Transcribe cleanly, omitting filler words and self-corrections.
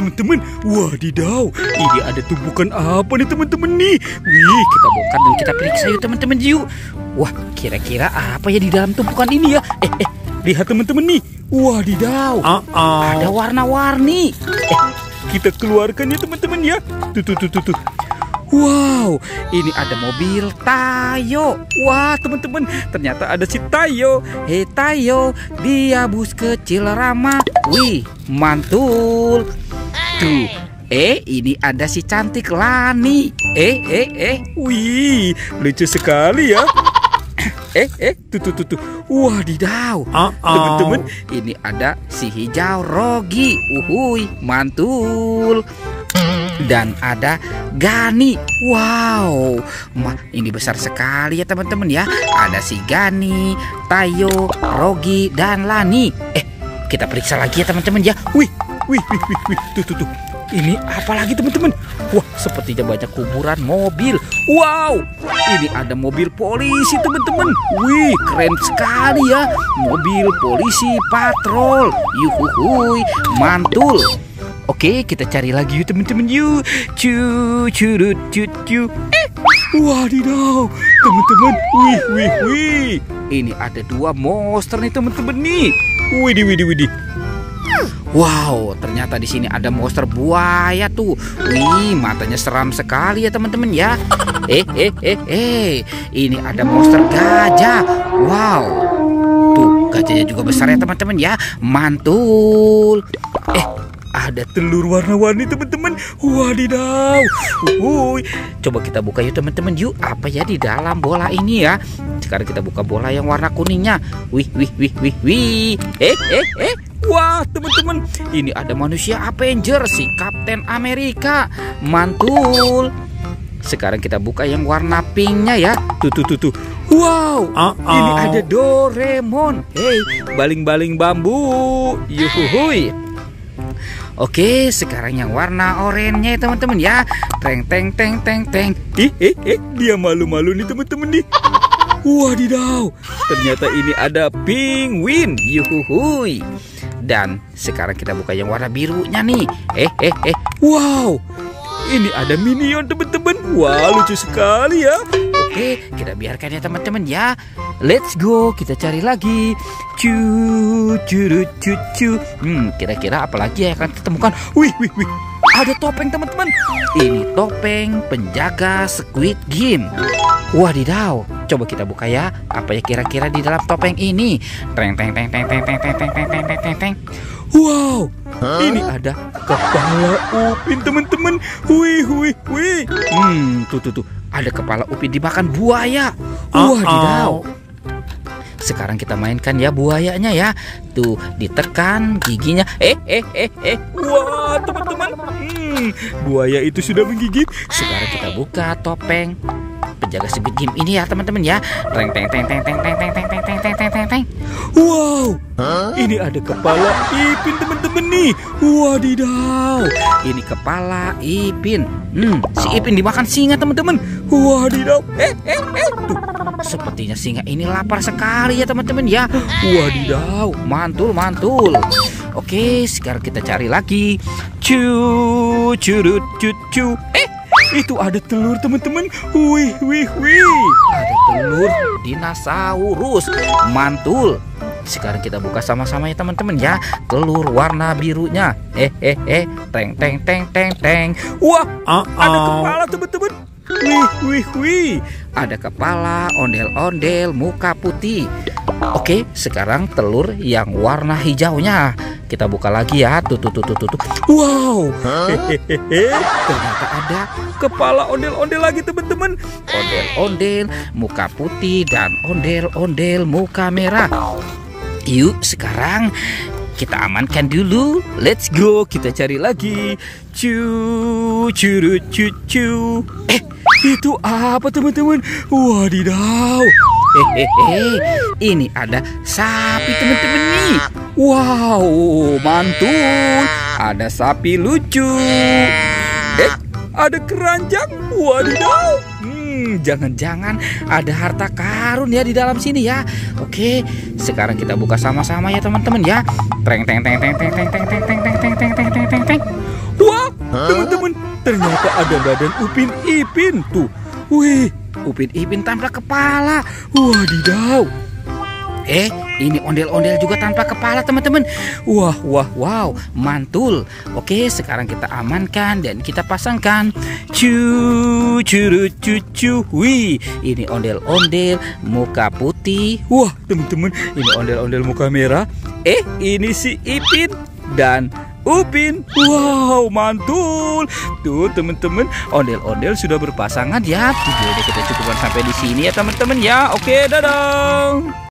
teman-teman. Wadidaw, ini ada tumpukan apa nih teman-teman nih? Wih, kita bongkar dan kita periksa yuk teman-teman yuk. Wah, kira-kira apa ya di dalam tumpukan ini ya? Lihat teman-teman nih. Wadidaw, ada warna-warni. Kita keluarkan ya teman-teman ya. Tuh. Wow, ini ada mobil Tayo. Wah teman-teman, ternyata ada si Tayo. Hei Tayo, dia bus kecil ramah. Wih, mantul. Tuh, ini ada si cantik Lani. Wih, lucu sekali ya. Tuh. Wadidaw, teman-teman, ini ada si hijau Rogi. Uhuy, mantul. Dan ada Gani. Wow, ini besar sekali ya teman-teman ya. Ada si Gani, Tayo, Rogi, dan Lani. Kita periksa lagi ya teman-teman ya. Wih. Tuh. Ini apa lagi teman-teman? Wah, sepertinya banyak kuburan mobil. Wow, ini ada mobil polisi teman-teman. Wih, keren sekali ya. Mobil polisi patrol. Yuhuhuy, mantul. Oke, kita cari lagi yuk teman-teman yuk. Cu. Wadidaw, teman-teman. Wih. Ini ada 2 monster nih teman-teman nih. Widih. Wow, ternyata di sini ada monster buaya tuh. Wih, matanya seram sekali ya teman-teman ya. Ini ada monster gajah. Wow. Tuh, gajahnya juga besar ya teman-teman ya. Mantul. Ada telur warna-warni teman-teman. Wadidaw. Coba kita buka yuk teman-teman yuk. Apa ya di dalam bola ini ya? Sekarang kita buka bola yang warna kuningnya. Wih. Wah teman-teman, ini ada manusia Avenger, si Kapten Amerika. Mantul. Sekarang kita buka yang warna pinknya ya. Tuh. Wow, ini ada Doraemon. Hei, baling-baling bambu. Yuhuhuy. Oke, sekarang yang warna oranye ya teman-teman ya. Teng. Dia malu-malu nih teman-teman nih. Wadidaw, ternyata ini ada penguin. Yuhuhuy. Dan sekarang kita buka yang warna birunya nih. Wow, ini ada minion teman-teman. Wah, lucu sekali ya. Oke, kita biarkan ya teman-teman ya. Let's go, kita cari lagi. Cu. Kira-kira apa lagi yang akan kita temukan? Wih. Ada topeng teman-teman. Ini topeng penjaga Squid Game. Wadidaw, coba kita buka ya. Apa ya kira-kira di dalam topeng ini? Teng. Wow, ini ada kepala upin teman-teman. Wih. Tuh. Ada kepala upin dimakan buaya. Wadidaw. Sekarang kita mainkan ya buayanya ya. Tuh, ditekan giginya. Wah, teman-teman. Buaya itu sudah menggigit. Sekarang kita buka topeng penjaga Squid Game ini ya teman-teman ya. Teng. Wow, ini ada kepala Ipin teman-teman nih. Wadidaw, ini kepala Ipin. Si Ipin dimakan singa teman-teman. Wadidaw. Tuh, sepertinya singa ini lapar sekali ya teman-teman ya. Wadidaw, mantul. Oke, sekarang kita cari lagi. Cu. Itu ada telur teman-teman. Wih. Ada telur dinosaurus. Mantul. Sekarang kita buka sama-sama ya teman-teman ya. Telur warna birunya. Teng. Wah, ada kepala teman-teman. Wih. Ada kepala, ondel-ondel, muka putih. Oke, sekarang telur yang warna hijaunya. Kita buka lagi ya. Tuh. Wow. Ternyata ada kepala ondel-ondel lagi teman-teman. Ondel-ondel, muka putih, dan ondel-ondel muka merah. Yuk, sekarang kita amankan dulu. Let's go, kita cari lagi. Cu. Itu apa teman-teman? Wadidaw. Ini ada sapi teman-teman nih. Wow, mantul. Ada sapi lucu. Ada keranjang. Wadidaw. Jangan-jangan ada harta karun ya di dalam sini ya. Oke, sekarang kita buka sama-sama ya teman-teman ya. Teng. ternyata ada badan Upin Ipin tuh. Wih, Upin Ipin tanpa kepala. Wadidaw. Ini ondel-ondel juga tanpa kepala teman-teman. Wow, mantul. Oke, sekarang kita amankan dan kita pasangkan. Cucu. Wih, ini ondel-ondel muka putih. Wah, teman-teman, ini ondel-ondel muka merah. Ini si Ipin dan Upin. Wow, mantul. Tuh teman-teman, ondel-ondel sudah berpasangan ya. Videonya kita cukupkan sampai di sini ya teman-teman ya. Oke, dadah.